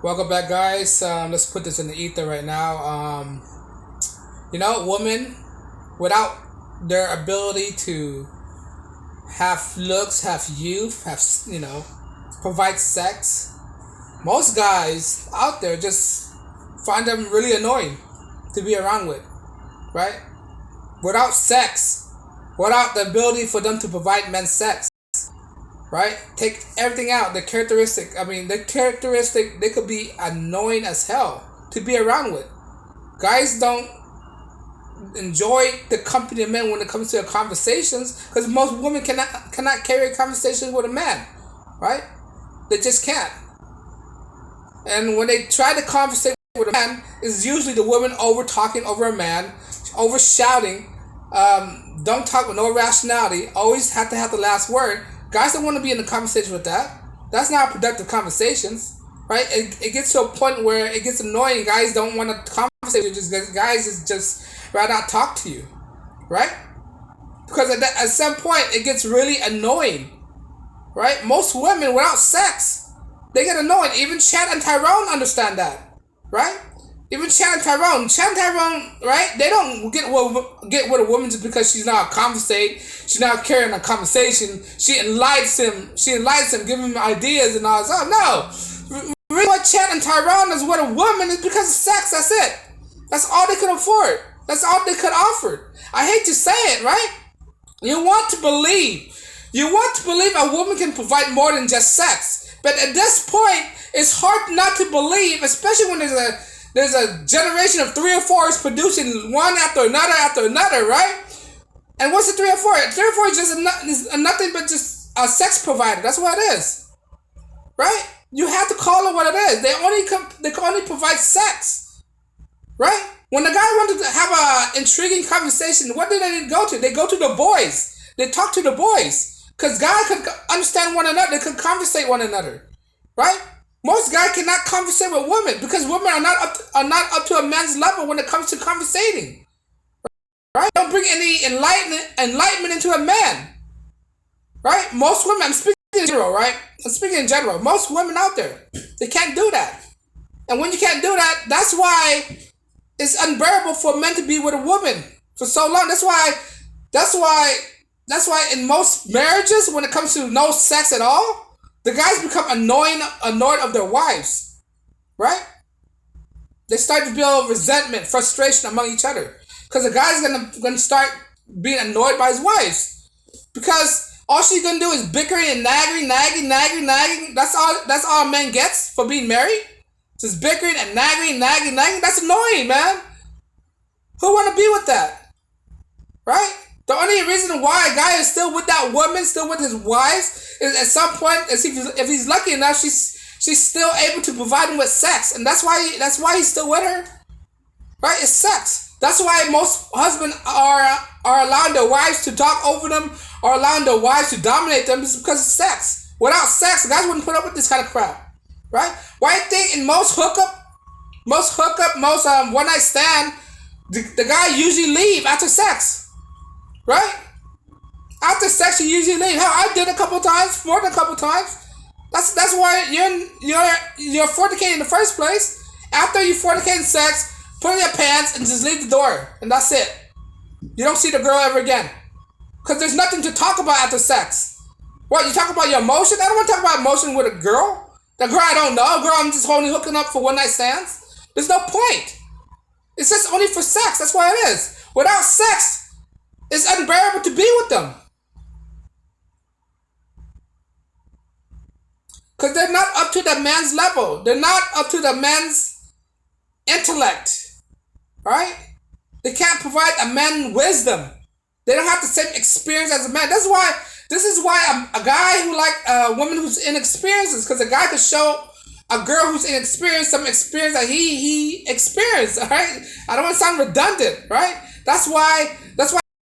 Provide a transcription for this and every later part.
Welcome back, guys. Let's put this in the ether right now. Women without their ability to have looks, have youth, provide sex, most guys out there just find them really annoying to be around with, right? Without sex, without the ability for them to provide men sex, right? Take everything out. The characteristic, they could be annoying as hell to be around with. Guys don't enjoy the company of men when it comes to conversations because most women cannot carry a conversation with a man, right? They just can't. And when they try to conversate with a man, it's usually the woman over talking over a man, over shouting, don't talk with no rationality, always have to have the last word. Guys don't want to be in a conversation with that. That's not productive conversations, right? It gets to a point where it gets annoying. Guys don't want to conversate with you. Guys is just rather not talk to you, right? Because at some point it gets really annoying, right? Most women without sex, they get annoying. Even Chad and Tyrone understand that, right? Even Chad and Tyrone, right? They don't get with a woman just because she's not conversate. She's not carrying a conversation. She enlightens him. Giving him ideas and all that. No, really, what Chad and Tyrone is with a woman is because of sex. That's it. That's all they could afford. That's all they could offer. I hate to say it, right? You want to believe a woman can provide more than just sex. But at this point, it's hard not to believe, especially when there's a generation of 3 or 4s producing one after another, right? And what's the 3 or 4? 3 or 4 is just nothing but just a sex provider. That's what it is, right? You have to call it what it is. They can only provide sex, right? When the guy wanted to have a intriguing conversation, what did they go to? They go to the boys. They talk to the boys because guys could understand one another. They could conversate one another, right? Most guys cannot conversate with women because women are not up to a man's level when it comes to conversating. Right? Don't bring any enlightenment into a man. Right? Most women, I'm speaking in general, right? I'm speaking in general. Most women out there, they can't do that. And when you can't do that, that's why it's unbearable for men to be with a woman for so long. That's why in most marriages, when it comes to no sex at all, the guys become annoyed of their wives, right? They start to build resentment, frustration among each other, because the guy's gonna start being annoyed by his wives, because all she's gonna do is bickering and nagging. That's all a man gets for being married, just bickering and nagging. That's annoying, man. Who wanna be with that, right? The only reason why a guy is still with that woman, still with his wives, is at some point, if he's lucky enough, she's still able to provide him with sex, and that's why he's still with her, right? It's sex. That's why most husbands are allowing their wives to talk over them, or allowing their wives to dominate them, is because of sex. Without sex, guys wouldn't put up with this kind of crap, right? Why do you think in most one night stand, the guy usually leave after sex? Right? After sex, you usually leave. Hell, I did a couple times, more than a couple times. That's why you're fornicating in the first place. After you fornicate sex, put on your pants and just leave the door, and that's it. You don't see the girl ever again, because there's nothing to talk about after sex. What, you talk about your emotion? I don't want to talk about emotion with a girl. The girl I don't know, girl I'm just only hooking up for one night stands. There's no point. It's just only for sex. That's what it is. Without sex, it's unbearable to be with them. Because they're not up to the man's level. They're not up to the man's intellect. Right? They can't provide a man wisdom. They don't have the same experience as a man. This is why a guy who like a woman who's inexperienced, because a guy could show a girl who's inexperienced some experience that he experienced. All right? I don't want to sound redundant, right? That's why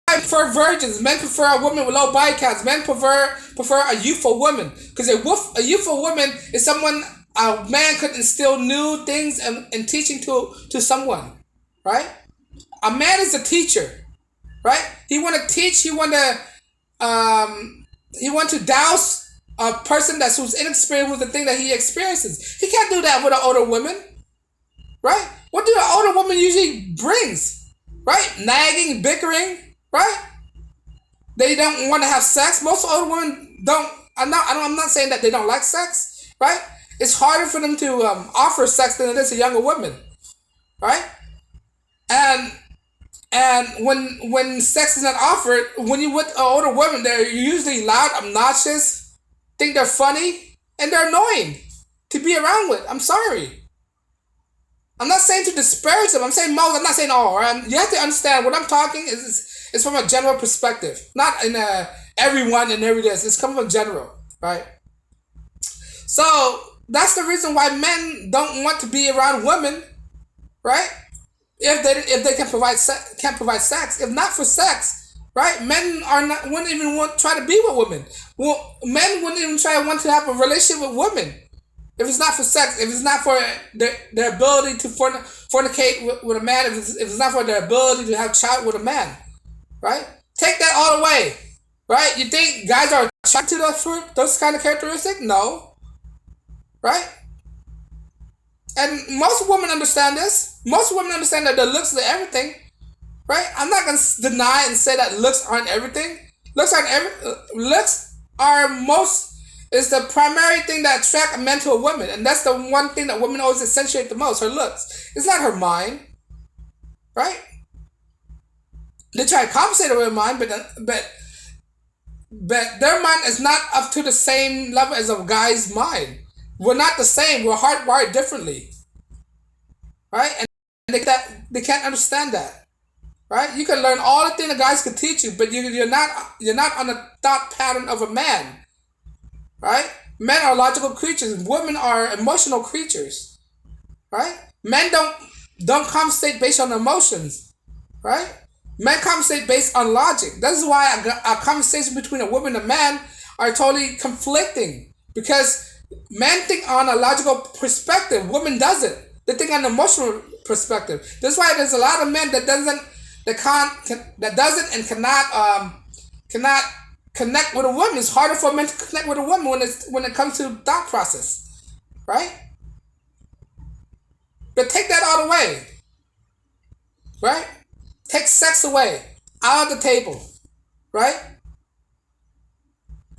men prefer virgins. Men prefer a woman with low body counts. Men prefer a youthful woman, because a youthful woman is someone a man could instill new things and teaching to someone, right? A man is a teacher, right? He want to teach. He want to douse a person that's who's inexperienced with the thing that he experiences. He can't do that with an older woman, right? What do an older woman usually brings, right? Nagging, bickering, right? They don't want to have sex. Most older women don't. I'm not saying that they don't like sex, right? It's harder for them to offer sex than it is to younger women, right? And when sex is not offered, when you with an older woman, they're usually loud, obnoxious, think they're funny, and they're annoying to be around with. I'm sorry. I'm not saying to disparage them. I'm saying most. I'm not saying all. Right? You have to understand what I'm talking is from a general perspective, not in everyone and every day. It's coming from general, right? So that's the reason why men don't want to be around women, right? If they can't provide sex, if not for sex, right? Men wouldn't even try to be with women. Well, men wouldn't even want to have a relationship with women if it's not for sex. If it's not for their ability to fornicate with a man. If it's not for their ability to have a child with a man, right? Take that all away, right? You think guys are attracted to those kind of characteristics? No, right? And most women understand this. Most women understand that the looks are everything, right? I'm not gonna deny and say that looks aren't everything. Looks are most is the primary thing that attract a man to a woman, and that's the one thing that women always accentuate the most. Her looks. It's not her mind, right? They try to compensate her with mind, but their mind is not up to the same level as a guy's mind. We're not the same. We're hardwired differently, right? And they can't understand that, right? You can learn all the things the guys can teach you, but you're not on the thought pattern of a man, right? Men are logical creatures. Women are emotional creatures, right? Men don't compensate based on emotions, right? Men compensate based on logic. That's why a conversation between a woman and a man are totally conflicting, because men think on a logical perspective. Women doesn't. They think on an emotional perspective. That's why there's a lot of men that doesn't and cannot connect with a woman. It's harder for men to connect with a woman when it comes to thought process, right? But take that all away, right? Take sex away, out of the table, right?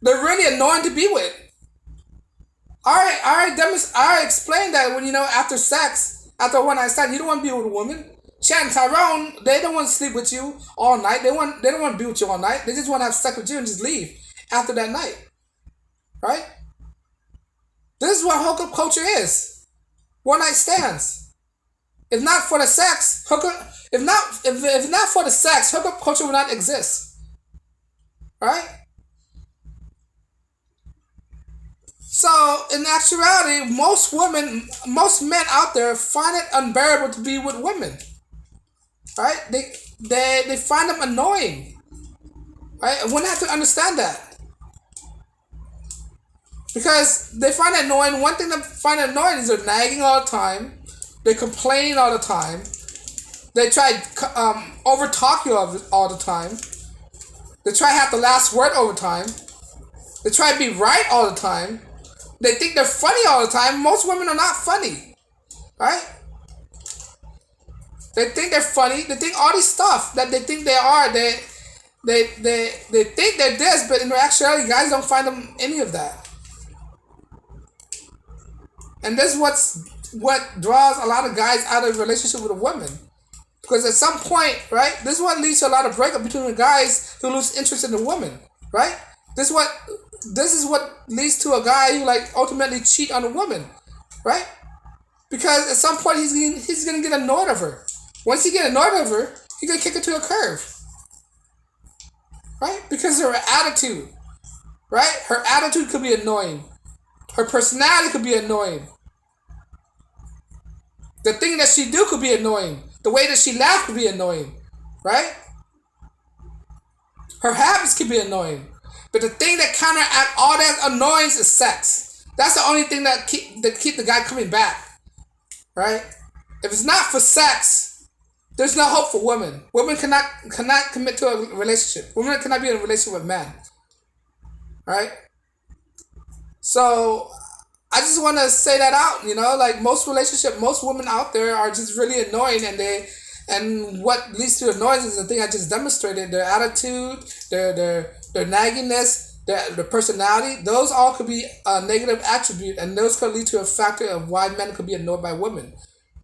They're really annoying to be with. I explained that when after sex, after one night stand, you don't want to be with a woman. Chad and Tyrone, they don't want to sleep with you all night. They don't want to be with you all night. They just want to have sex with you and just leave after that night, right? This is what hookup culture is. One night stands. If not for the sex, if not for the sex, hookup culture would not exist, right? So, in actuality, most men out there find it unbearable to be with women, right? They find them annoying, right? And women have to understand that, because they find it annoying. One thing they find it annoying is they're nagging all the time, they complain all the time, they try over talk you all the time, they try to have the last word all the time, they try to be right all the time. They think they're funny all the time. Most women are not funny, right? They think they're funny. They think all this stuff that they think they are. They think they're this, but in actuality, guys don't find them any of that. And this is what draws a lot of guys out of a relationship with a woman, because at some point, right, this is what leads to a lot of breakup between the guys who lose interest in the woman, right? This is what leads to a guy who ultimately cheat on a woman, right? Because at some point he's gonna get annoyed of her. Once he get annoyed of her, he's gonna kick her to a curb, right? Because of her attitude, right? Her attitude could be annoying. Her personality could be annoying. The thing that she do could be annoying. The way that she laugh could be annoying, right? Her habits could be annoying. But the thing that counteract all that annoyance is sex. That's the only thing that keep the guy coming back, right? If it's not for sex, there's no hope for women. Women cannot commit to a relationship. Women cannot be in a relationship with men, right? So I just want to say that out. Like most women out there are just really annoying, and what leads to annoyance is the thing I just demonstrated: their attitude, their nagginess, their personality. Those all could be a negative attribute, and those could lead to a factor of why men could be annoyed by women.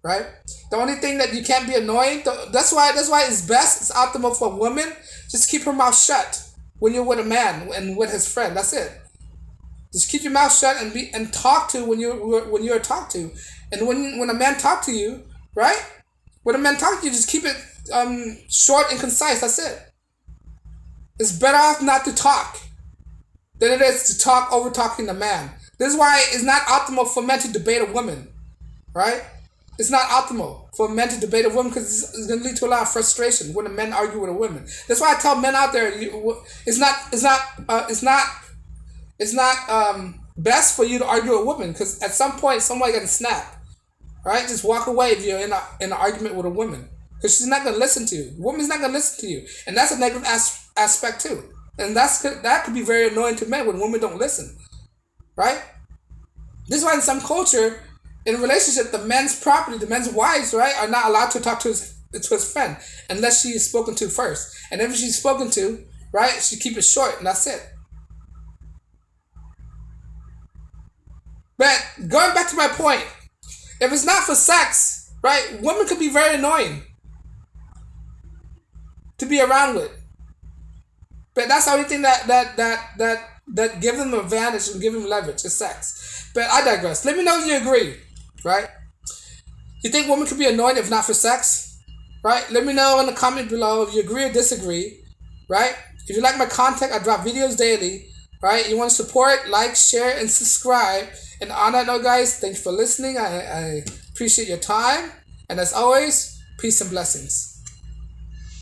Right? The only thing that you can't be annoying. That's why it's best. It's optimal for a woman. Just keep her mouth shut when you're with a man and with his friend. That's it. Just keep your mouth shut and talk to when you're talked to, and when a man talk to you, right? When a man talk to you, just keep it short and concise. That's it. It's better off not to talk than it is to talk over talking a man. This is why it's not optimal for men to debate a woman, right? It's not optimal for men to debate a woman because it's going to lead to a lot of frustration when the men argue with a woman. That's why I tell men out there, it's not best for you to argue with a woman because at some point somebody gonna snap, right? Just walk away if you're in an argument with a woman because she's not gonna listen to you. The woman's not gonna listen to you, and that's a negative aspect too. And that could be very annoying to men when women don't listen, right? This is why in some culture, in a relationship, the men's property, the men's wives, right, are not allowed to talk to his friend unless she is spoken to first. And if she's spoken to, right, she keep it short, and that's it. But going back to my point, if it's not for sex, right, women could be very annoying to be around with. But that's the only thing that give them advantage and give them leverage is sex. But I digress. Let me know if you agree, right? You think women could be annoying if not for sex, right? Let me know in the comment below if you agree or disagree, right? If you like my content, I drop videos daily, right? You want to support, like, share, and subscribe. And on that note, guys, thanks for listening. I appreciate your time. And as always, peace and blessings.